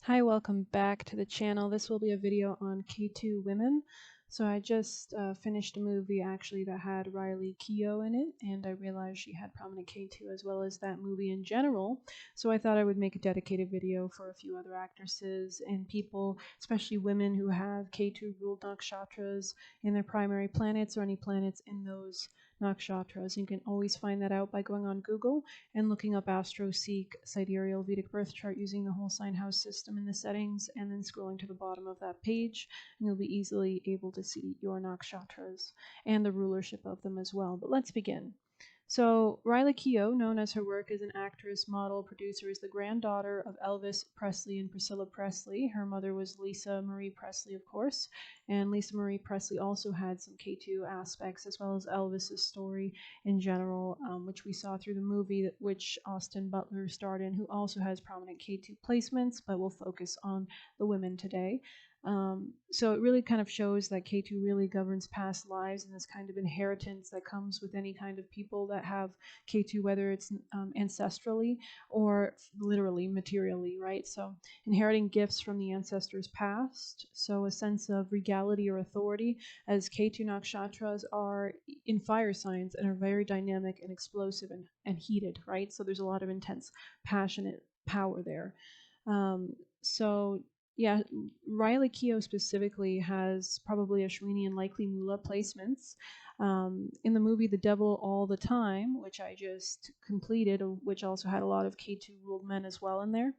Hi, welcome back to the channel. This will be a video on Ketu Women. So I just finished a movie actually that had Riley Keough in it, and I realized she had prominent Ketu as well as that movie in general. So I thought I would make a dedicated video for a few other actresses and people, especially women who have Ketu ruled nakshatras in their primary planets or any planets in those nakshatras. You can always find that out by going on Google and looking up AstroSeek sidereal Vedic birth chart using the whole sign house system in the settings, and then scrolling to the bottom of that page, and you'll be easily able to see your nakshatras and the rulership of them as well. But let's begin. So Riley Keough, known as her work as an actress, model, producer, is the granddaughter of Elvis Presley and Priscilla Presley. Her mother was Lisa Marie Presley, of course, and Lisa Marie Presley also had some K2 aspects, as well as Elvis's story in general, which we saw through the movie, which Austin Butler starred in, who also has prominent K2 placements, but we'll focus on the women today. So it really kind of shows that Ketu really governs past lives and this kind of inheritance that comes with any kind of people that have Ketu, whether it's ancestrally or literally materially, right? So inheriting gifts from the ancestors past, so a sense of regality or authority, as Ketu nakshatras are in fire signs and are very dynamic and explosive and heated, right? So there's a lot of intense, passionate power there. So yeah, Riley Keough specifically has probably Ashwini and likely Mula placements. In the movie The Devil All the Time, which I just completed, which also had a lot of K2 ruled men as well in there,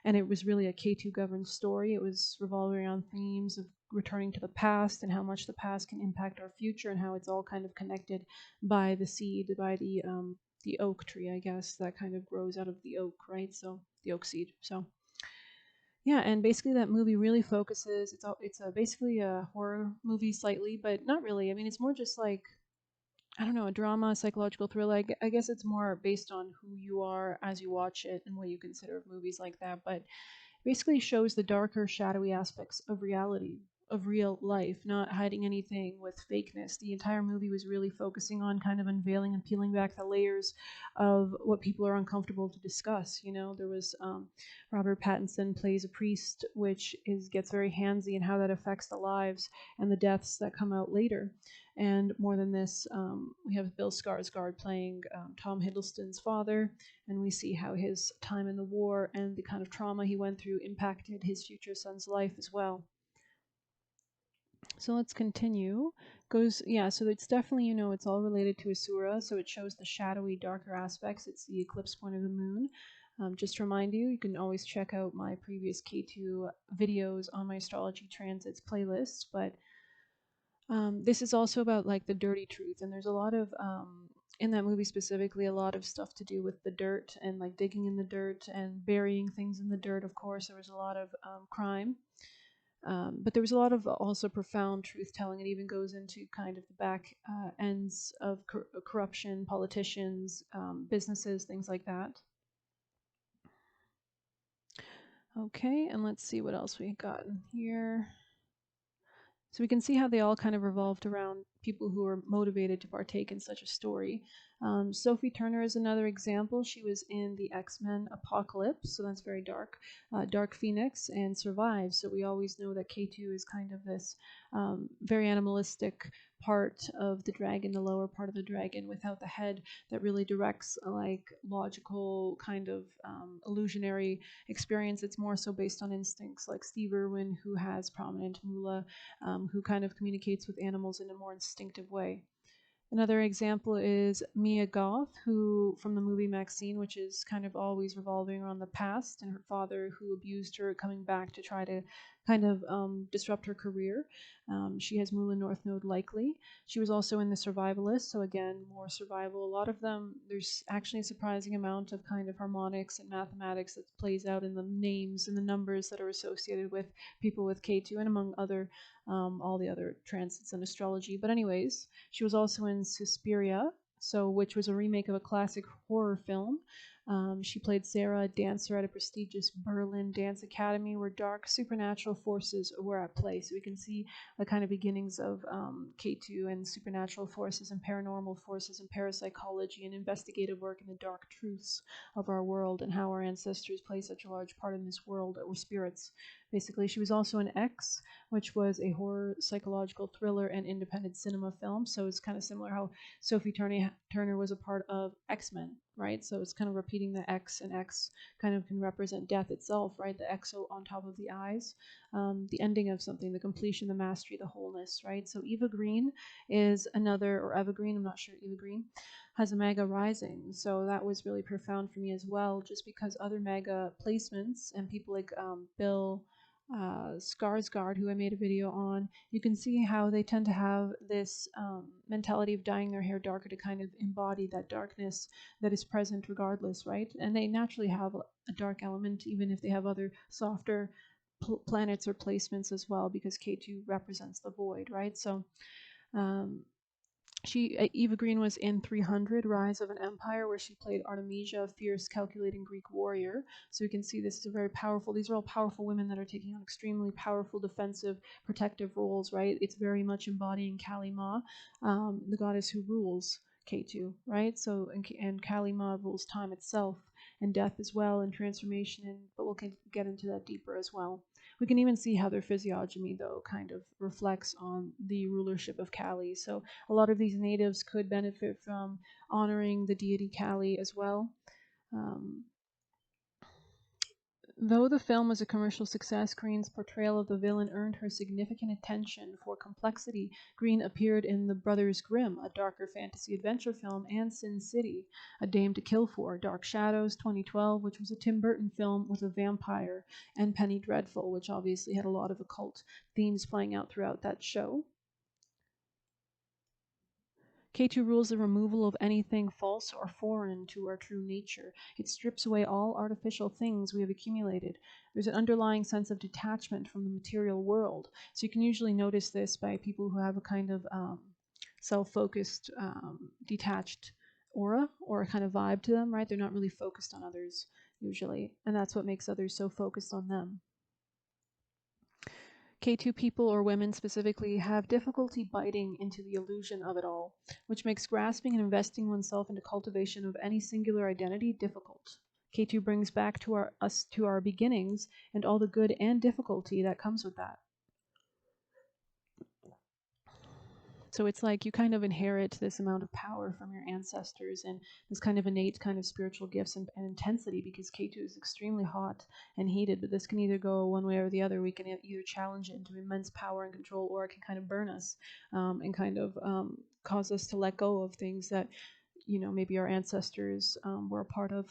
and it was really a K2 governed story. It was revolving around themes of returning to the past and how much the past can impact our future and how it's all kind of connected by the seed, by the oak tree, I guess, that kind of grows out of the oak, right? So the oak seed. So yeah, and basically that movie really focuses. It's basically a horror movie slightly, but not really. I mean, it's more just like, I don't know, a drama, psychological thriller. I guess it's more based on who you are as you watch it and what you consider of movies like that. But basically shows the darker, shadowy aspects of reality, of real life, not hiding anything with fakeness. The entire movie was really focusing on kind of unveiling and peeling back the layers of what people are uncomfortable to discuss. You know, there was Robert Pattinson plays a priest, which gets very handsy in how that affects the lives and the deaths that come out later. And more than this, we have Bill Skarsgård playing Tom Hiddleston's father, and we see how his time in the war and the kind of trauma he went through impacted his future son's life as well. So let's continue. So it's definitely, it's all related to Asura, so it shows the shadowy, darker aspects. It's the eclipse point of the moon. Just to remind you, you can always check out my previous K2 videos on my astrology transits playlist, but this is also about like the dirty truth, and there's a lot of in that movie specifically a lot of stuff to do with the dirt and like digging in the dirt and burying things in the dirt. Of course, there was a lot of crime, but there was a lot of also profound truth telling. It even goes into kind of the back ends of corruption, politicians, businesses, things like that. Okay, and let's see what else we got in here. So we can see how they all kind of revolved around people who were motivated to partake in such a story. Sophie Turner is another example. She was in the X-Men Apocalypse, so that's very dark. Dark Phoenix and survives. So we always know that K2 is kind of this very animalistic part of the dragon, the lower part of the dragon, without the head that really directs like logical kind of illusionary experience. It's more so based on instincts, like Steve Irwin, who has prominent Mula, who kind of communicates with animals in a more instinctive way. Another example is Mia Goth, who from the movie Maxine, which is kind of always revolving around the past and her father who abused her, coming back to try to kind of disrupt her career. She has Mula North Node likely. She was also in The Survivalist, so again, more survival. A lot of them, there's actually a surprising amount of kind of harmonics and mathematics that plays out in the names and the numbers that are associated with people with K2 and among other all the other transits and astrology. But anyways, she was also in Suspiria, which was a remake of a classic horror film. She played Sarah, a dancer at a prestigious Berlin dance academy where dark supernatural forces were at play. So we can see the kind of beginnings of Ketu and supernatural forces and paranormal forces and parapsychology and investigative work in the dark truths of our world and how our ancestors play such a large part in this world, or spirits. Basically, she was also in X, which was a horror psychological thriller and independent cinema film. So it's kind of similar how Sophie Turner was a part of X-Men, right? So it's kind of repeating the X, and X kind of can represent death itself, right? The X on top of the eyes, the ending of something, the completion, the mastery, the wholeness, right? So Eva Green is another, or Eva Green, I'm not sure, Eva Green, has a mega rising. So that was really profound for me as well, just because other mega placements and people like Bill Skarsgård, who I made a video on, you can see how they tend to have this mentality of dyeing their hair darker to kind of embody that darkness that is present regardless, right? And they naturally have a dark element, even if they have other softer planets or placements as well, because K2 represents the void, right? So um, Eva Green was in 300 Rise of an Empire, where she played Artemisia, a fierce, calculating Greek warrior. So you can see this is a very powerful, these are all powerful women that are taking on extremely powerful defensive, protective roles, right? It's very much embodying Kali Ma, the goddess who rules K2, right? So, and Kali Ma rules time itself and death as well, and transformation, but we'll get into that deeper as well. We can even see how their physiognomy, though, kind of reflects on the rulership of Kali. So a lot of these natives could benefit from honoring the deity Kali as well. Um, Though the film was a commercial success, Green's portrayal of the villain earned her significant attention for complexity. Green appeared in The Brothers Grimm, a darker fantasy adventure film, and Sin City, A Dame to Kill For, Dark Shadows 2012, which was a Tim Burton film with a vampire, and Penny Dreadful, which obviously had a lot of occult themes playing out throughout that show. K2 rules the removal of anything false or foreign to our true nature. It strips away all artificial things we have accumulated. There's an underlying sense of detachment from the material world. So you can usually notice this by people who have a kind of self-focused, detached aura or a kind of vibe to them, right? They're not really focused on others usually, and that's what makes others so focused on them. K2 people, or women specifically, have difficulty biting into the illusion of it all, which makes grasping and investing oneself into cultivation of any singular identity difficult. K2 brings back to us to our beginnings and all the good and difficulty that comes with that. So it's like you kind of inherit this amount of power from your ancestors and this kind of innate kind of spiritual gifts and intensity, because K2 is extremely hot and heated, but this can either go one way or the other. We can either challenge it into immense power and control, or it can kind of burn us and kind of cause us to let go of things that, you know, maybe our ancestors were a part of.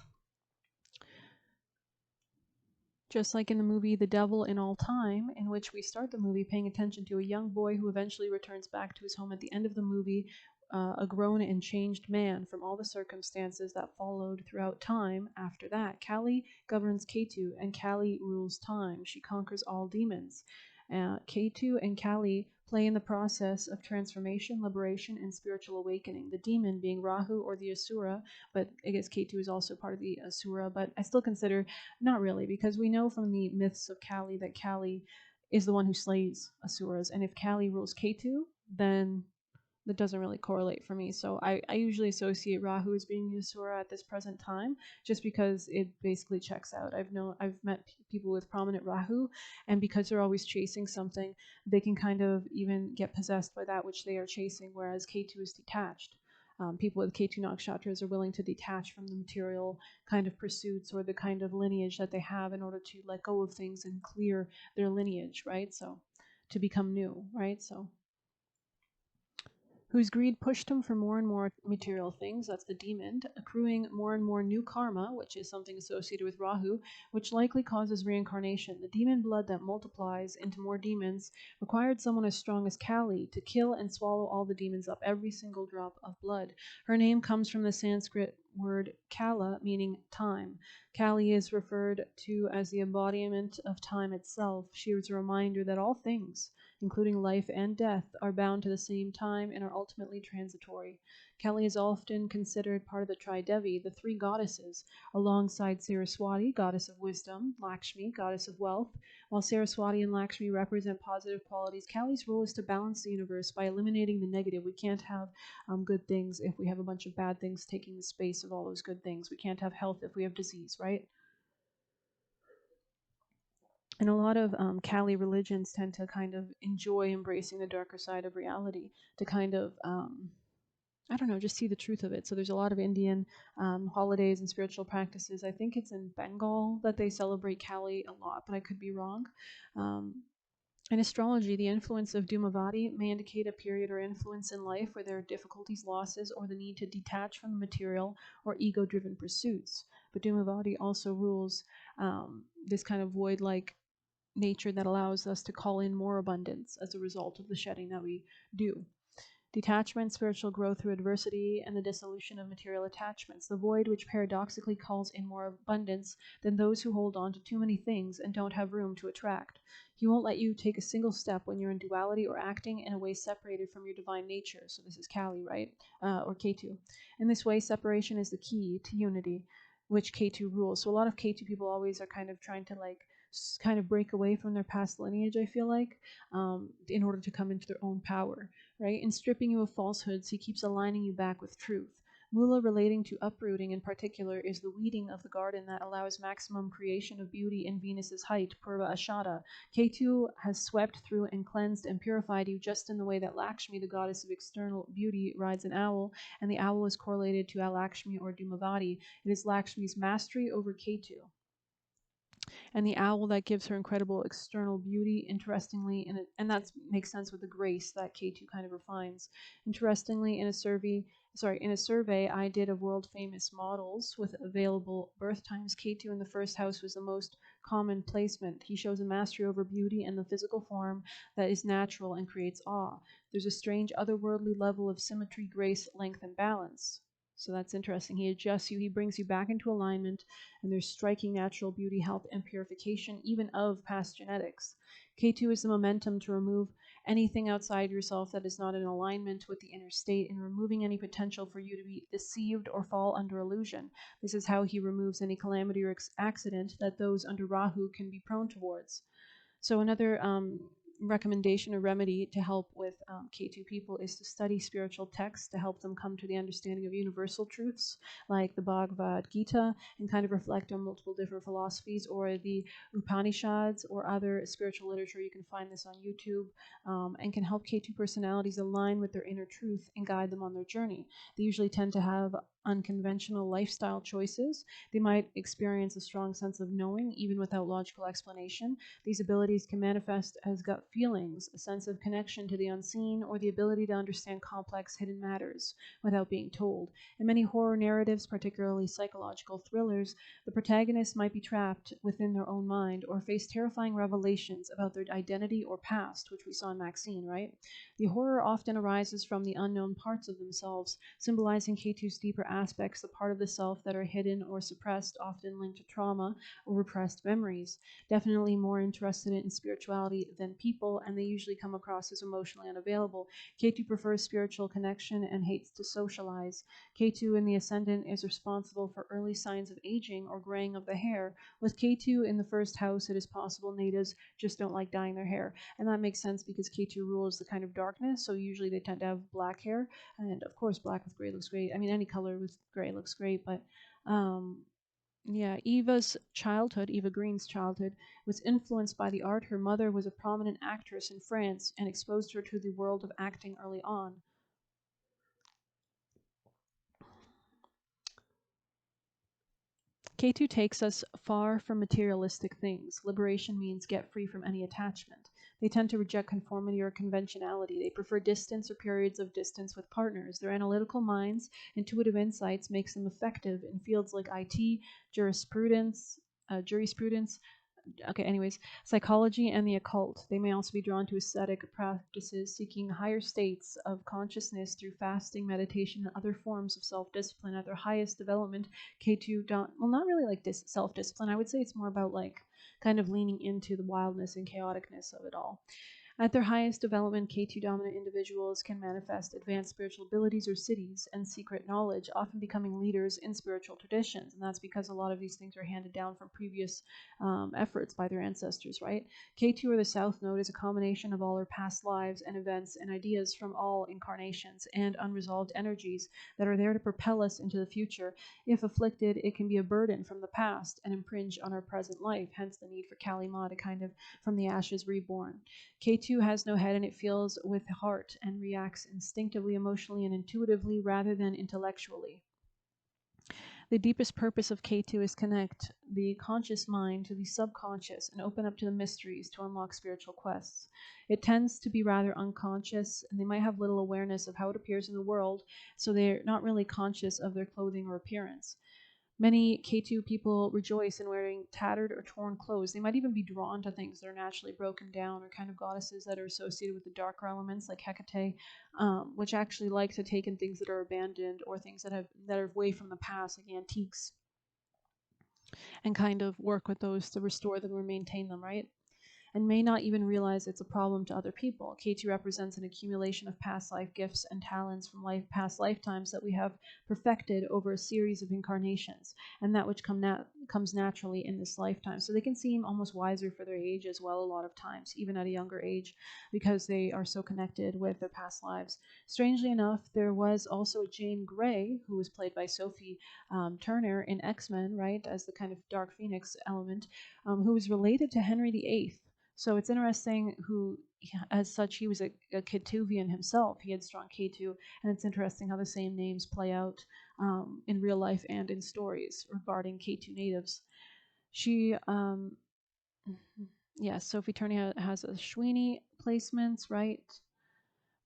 Just like in the movie The Devil in All Time, in which we start the movie paying attention to a young boy who eventually returns back to his home at the end of the movie, a grown and changed man from all the circumstances that followed throughout time after that. Kali governs Ketu, and Kali rules time. She conquers all demons. Ketu and Kali play in the process of transformation, liberation, and spiritual awakening. The demon being Rahu, or the Asura, but I guess Ketu is also part of the Asura, but I still consider not really, because we know from the myths of Kali that Kali is the one who slays Asuras, and if Kali rules Ketu, then that doesn't really correlate for me. So I usually associate Rahu as being the Asura at this present time, just because it basically checks out. I've met people with prominent Rahu, and because they're always chasing something, they can kind of even get possessed by that which they are chasing, whereas Ketu is detached. People with Ketu nakshatras are willing to detach from the material kind of pursuits or the kind of lineage that they have in order to let go of things and clear their lineage, right? So to become new, right? So whose greed pushed him for more and more material things, that's the demon, accruing more and more new karma, which is something associated with Rahu, which likely causes reincarnation. The demon blood that multiplies into more demons required someone as strong as Kali to kill and swallow all the demons up, every single drop of blood. Her name comes from the Sanskrit word kala, meaning time. Kali is referred to as the embodiment of time itself. She is a reminder that all things, including life and death, are bound to the same time and are ultimately transitory. Kali is often considered part of the Tridevi, the three goddesses, alongside Saraswati, goddess of wisdom, Lakshmi, goddess of wealth. While Saraswati and Lakshmi represent positive qualities, Kali's role is to balance the universe by eliminating the negative. We can't have good things if we have a bunch of bad things taking the space of all those good things. We can't have health if we have disease, right? And a lot of Kali religions tend to kind of enjoy embracing the darker side of reality to kind of, I don't know, just see the truth of it. So there's a lot of Indian holidays and spiritual practices. I think it's in Bengal that they celebrate Kali a lot, but I could be wrong. Um, in astrology, the influence of Dhumavati may indicate a period or influence in life where there are difficulties, losses, or the need to detach from the material or ego driven pursuits. But Dhumavati also rules this kind of void like nature that allows us to call in more abundance as a result of the shedding that we do. Detachment, spiritual growth through adversity, and the dissolution of material attachments, the void which paradoxically calls in more abundance than those who hold on to too many things and don't have room to attract. He won't let you take a single step when you're in duality or acting in a way separated from your divine nature. So this is Kali, right? Or Ketu. In this way, separation is the key to unity, which Ketu rules. So a lot of Ketu people always are kind of trying to like kind of break away from their past lineage, I feel like, in order to come into their own power, right? In stripping you of falsehoods, he keeps aligning you back with truth. Mula, relating to uprooting in particular, is the weeding of the garden that allows maximum creation of beauty in Venus's height, Purva Ashada. Ketu has swept through and cleansed and purified you just in the way that Lakshmi, the goddess of external beauty, rides an owl, and the owl is correlated to Alakshmi or Dhumavati. It is Lakshmi's mastery over Ketu and the owl that gives her incredible external beauty. Interestingly, and that makes sense with the grace that K2 kind of refines. Interestingly, in a survey I did of world famous models with available birth times, K2 in the first house was the most common placement. He shows a mastery over beauty and the physical form that is natural and creates awe. There's a strange otherworldly level of symmetry, grace, length, and balance. So that's interesting. He adjusts you, he brings you back into alignment, and there's striking natural beauty, health, and purification, even of past genetics. K2 is the momentum to remove anything outside yourself that is not in alignment with the inner state and removing any potential for you to be deceived or fall under illusion. This is how he removes any calamity or accident that those under Rahu can be prone towards. So another recommendation or remedy to help with K2 people is to study spiritual texts to help them come to the understanding of universal truths like the Bhagavad Gita and kind of reflect on multiple different philosophies, or the Upanishads or other spiritual literature. You can find this on YouTube, and can help K2 personalities align with their inner truth and guide them on their journey. They usually tend to have unconventional lifestyle choices. They might experience a strong sense of knowing even without logical explanation. These abilities can manifest as gut feelings, a sense of connection to the unseen, or the ability to understand complex hidden matters without being told. In many horror narratives, particularly psychological thrillers, the protagonist might be trapped within their own mind or face terrifying revelations about their identity or past, which we saw in Maxine, right? The horror often arises from the unknown parts of themselves, symbolizing K2's deeper aspects, the part of the self that are hidden or suppressed, often linked to trauma or repressed memories. Definitely more interested in spirituality than people, and they usually come across as emotionally unavailable. K2 prefers spiritual connection and hates to socialize. K2 in the ascendant is responsible for early signs of aging or graying of the hair. With K2 in the first house, it is possible natives just don't like dyeing their hair. And that makes sense because K2 rules the kind of darkness, so usually they tend to have black hair. And of course, black with gray looks great. I mean, any color with gray looks great, but yeah, Eva Green's childhood, was influenced by the art. Her mother was a prominent actress in France and exposed her to the world of acting early on. K2 takes us far from materialistic things. Liberation means get free from any attachment. They tend to reject conformity or conventionality. They prefer distance or periods of distance with partners. Their analytical minds, intuitive insights makes them effective in fields like IT, jurisprudence, okay, anyways, psychology and the occult. They may also be drawn to ascetic practices, seeking higher states of consciousness through fasting, meditation, and other forms of self-discipline. At their highest development, K2 don't, well, not really like self-discipline. I would say it's more about like kind of leaning into the wildness and chaoticness of it all. At their highest development, K2 dominant individuals can manifest advanced spiritual abilities or siddhis and secret knowledge, often becoming leaders in spiritual traditions. And that's because a lot of these things are handed down from previous efforts by their ancestors, right? K2 or the South Node is a combination of all our past lives and events and ideas from all incarnations and unresolved energies that are there to propel us into the future. If afflicted, it can be a burden from the past and impinge on our present life, hence the need for Kali Ma to kind of from the ashes reborn. K2 has no head and it feels with the heart and reacts instinctively, emotionally, and intuitively rather than intellectually. The deepest purpose of K2 is connect the conscious mind to the subconscious and open up to the mysteries to unlock spiritual quests. It tends to be rather unconscious and they might have little awareness of how it appears in the world, so they're not really conscious of their clothing or appearance. Many K2 people rejoice in wearing tattered or torn clothes. They might even be drawn to things that are naturally broken down or kind of goddesses that are associated with the darker elements like Hecate, which actually like to take in things that are abandoned or things that are away from the past, like antiques, and kind of work with those to restore them or maintain them, right? And may not even realize it's a problem to other people. K2 represents an accumulation of past life gifts and talents from past lifetimes that we have perfected over a series of incarnations, and that which comes naturally in this lifetime. So they can seem almost wiser for their age as well, a lot of times, even at a younger age, because they are so connected with their past lives. Strangely enough, there was also a Jane Grey, who was played by Sophie Turner in X-Men, right, as the kind of Dark Phoenix element, who was related to Henry VIII. So it's interesting who, as such, he was a Ketuvian himself. He had strong K2, and it's interesting how the same names play out in real life and in stories regarding K2 natives. She, yeah, Sophie Turner has a Shwini placements, right?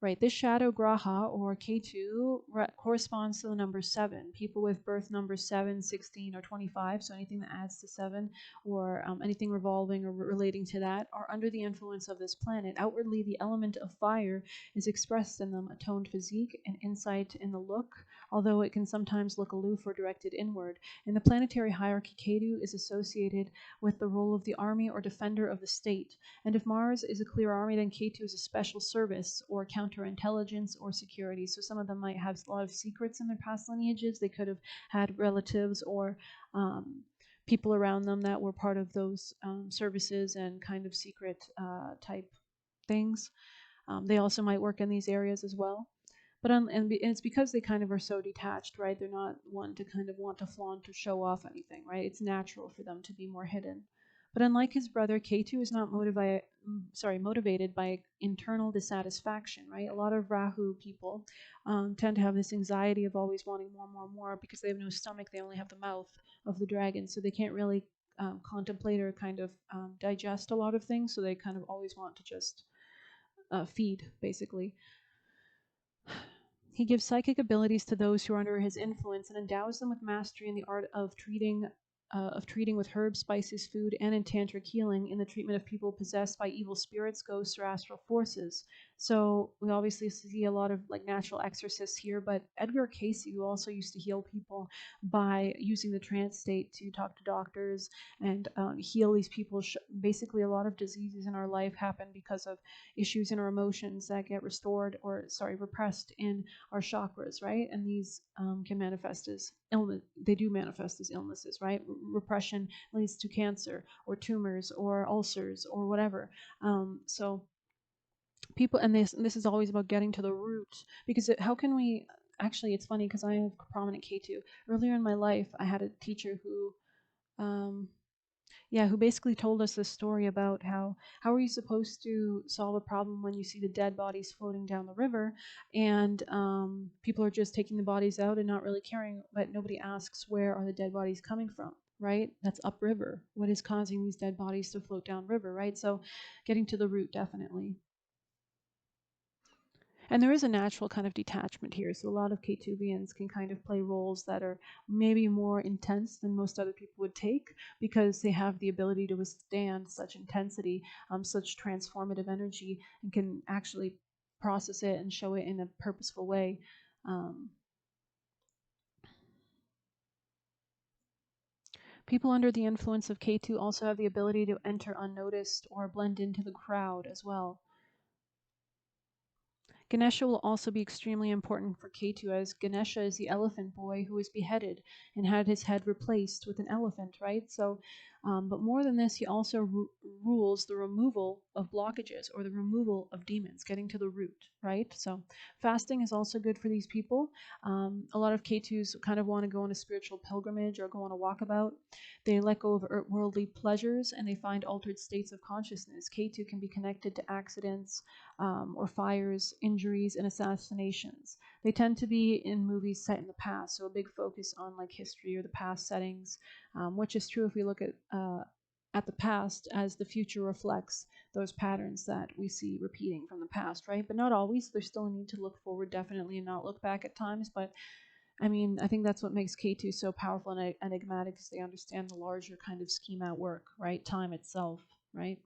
Right, this shadow graha or K2 corresponds to the number 7. People with birth numbers 7, 16, or 25, so anything that adds to 7 or anything revolving or relating to that, are under the influence of this planet. Outwardly, the element of fire is expressed in them, a toned physique and insight in the look, although it can sometimes look aloof or directed inward. In the planetary hierarchy, Ketu is associated with the role of the army or defender of the state. And if Mars is a clear army, then K2 is a special service or counterintelligence or security. So some of them might have a lot of secrets in their past lineages. They could have had relatives or people around them that were part of those services and kind of secret type things. They also might work in these areas as well. But and it's because they kind of are so detached, right? They're not one to kind of want to flaunt or show off anything, right? It's natural for them to be more hidden. But unlike his brother, Ketu is not motivated by internal dissatisfaction, right? A lot of Rahu people tend to have this anxiety of always wanting more, more, more because they have no stomach. They only have the mouth of the dragon, so they can't really contemplate or kind of digest a lot of things. So they kind of always want to just feed, basically. He gives psychic abilities to those who are under his influence and endows them with mastery in the art of treating with herbs, spices, food, and in tantric healing in the treatment of people possessed by evil spirits, ghosts, or astral forces. So we obviously see a lot of like natural exorcists here, but Edgar Cayce, who also used to heal people by using the trance state to talk to doctors and heal these people. Basically, a lot of diseases in our life happen because of issues in our emotions that get repressed in our chakras, right? And these can manifest as illness. They do manifest as illnesses, right? Repression leads to cancer or tumors or ulcers or whatever. So people, and this is always about getting to the root, because how can we? Actually, it's funny because I have prominent K2. Earlier in my life, I had a teacher who who basically told us this story about how are you supposed to solve a problem when you see the dead bodies floating down the river, and people are just taking the bodies out and not really caring, but nobody asks where are the dead bodies coming from, right? That's upriver. What is causing these dead bodies to float downriver, right? So getting to the root, definitely. And there is a natural kind of detachment here. So a lot of K2vians can kind of play roles that are maybe more intense than most other people would take, because they have the ability to withstand such intensity, such transformative energy, and can actually process it and show it in a purposeful way. People under the influence of K2 also have the ability to enter unnoticed or blend into the crowd as well. Ganesha will also be extremely important for Ketu, as Ganesha is the elephant boy who was beheaded and had his head replaced with an elephant, right? So, but more than this, he also rules the removal of blockages or the removal of demons, getting to the root, right? So, fasting is also good for these people. A lot of Ketus kind of want to go on a spiritual pilgrimage or go on a walkabout. They let go of worldly pleasures and they find altered states of consciousness. Ketu can be connected to accidents or fires, injuries, and assassinations. They tend to be in movies set in the past, so a big focus on like history or the past settings, which is true if we look at the past, as the future reflects those patterns that we see repeating from the past, right? But not always. There's still a need to look forward, definitely, and not look back at times. But I mean, I think that's what makes Ketu so powerful and enigmatic, is they understand the larger kind of scheme at work, right? Time itself, right?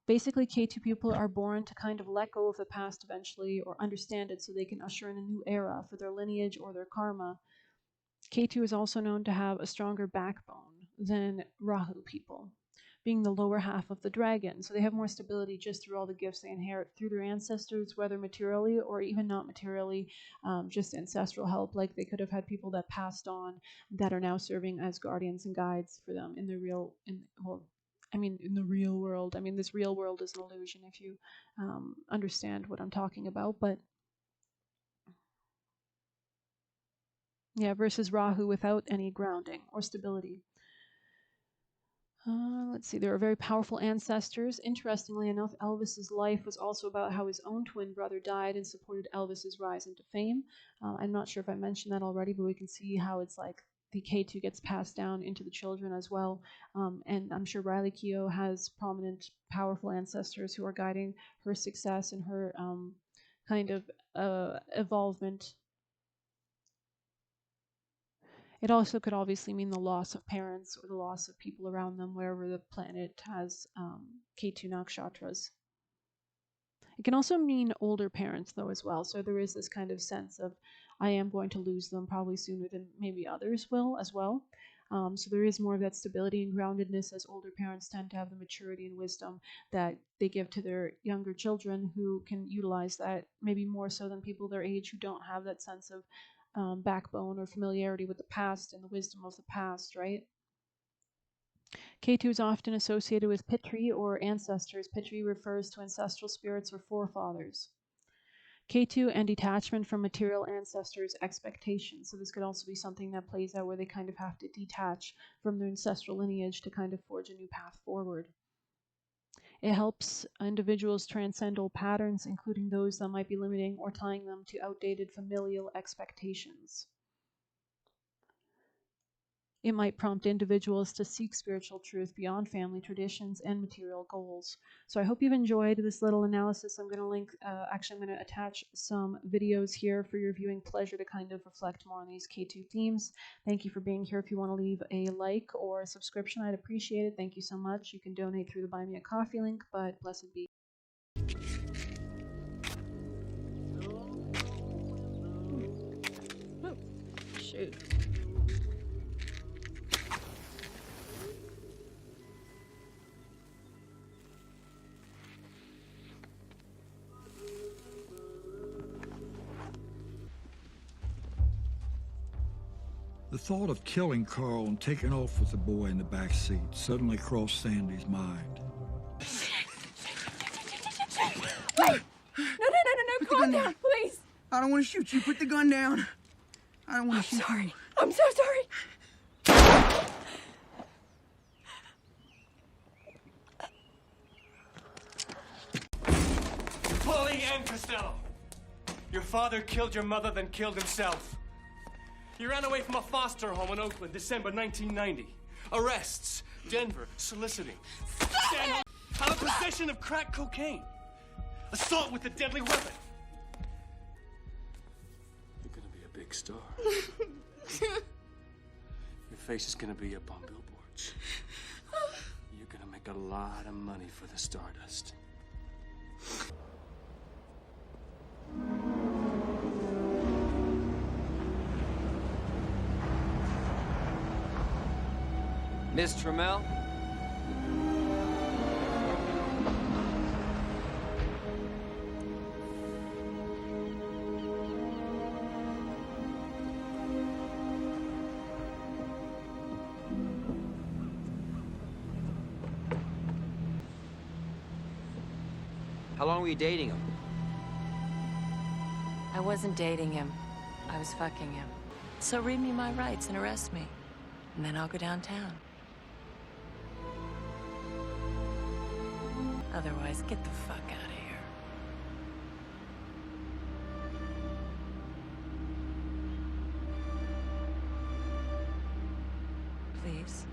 Basically, Ketu people are born to kind of let go of the past eventually, or understand it so they can usher in a new era for their lineage or their karma. Ketu is also known to have a stronger backbone than Rahu people, being the lower half of the dragon. So they have more stability just through all the gifts they inherit through their ancestors, whether materially or even not materially, just ancestral help. Like they could have had people that passed on that are now serving as guardians and guides for them in the real, in the real world. I mean, this real world is an illusion if you understand what I'm talking about. But yeah, versus Rahu without any grounding or stability. Let's see, there are very powerful ancestors. Interestingly enough, Elvis's life was also about how his own twin brother died and supported Elvis's rise into fame. I'm not sure if I mentioned that already, but we can see how it's like the Ketu gets passed down into the children as well. And I'm sure Riley Keough has prominent, powerful ancestors who are guiding her success and her kind of evolvement. It also could obviously mean the loss of parents or the loss of people around them wherever the planet has Ketu nakshatras. It can also mean older parents, though, as well. So there is this kind of sense of, I am going to lose them probably sooner than maybe others will as well. So there is more of that stability and groundedness, as older parents tend to have the maturity and wisdom that they give to their younger children, who can utilize that maybe more so than people their age who don't have that sense of backbone or familiarity with the past and the wisdom of the past, right? Ketu is often associated with Pitri or ancestors. Pitri refers to ancestral spirits or forefathers. Ketu and detachment from material ancestors' expectations. So this could also be something that plays out where they kind of have to detach from their ancestral lineage to kind of forge a new path forward. It helps individuals transcend old patterns, including those that might be limiting or tying them to outdated familial expectations. It might prompt individuals to seek spiritual truth beyond family traditions and material goals. So I hope you've enjoyed this little analysis. I'm going to link, I'm going to attach some videos here for your viewing pleasure to kind of reflect more on these Ketu themes. Thank you for being here. If you want to leave a like or a subscription, I'd appreciate it. Thank you so much. You can donate through the Buy Me a Coffee link, but blessed be. Oh, shoot. The thought of killing Carl and taking off with the boy in the back seat suddenly crossed Sandy's mind. Wait! No, calm down, please! I don't want to shoot you. Put the gun down. I don't want to shoot you. I'm so sorry! Polly and Costello! Your father killed your mother, then killed himself. He ran away from a foster home in Oakland, December 1990. Arrests, Denver, soliciting. Have a possession of crack cocaine. Assault with a deadly weapon. You're gonna be a big star. Your face is gonna be up on billboards. You're gonna make a lot of money for the Stardust. Miss Trammell? How long were you dating him? I wasn't dating him. I was fucking him. So read me my rights and arrest me. And then I'll go downtown. Otherwise, get the fuck out of here. Please.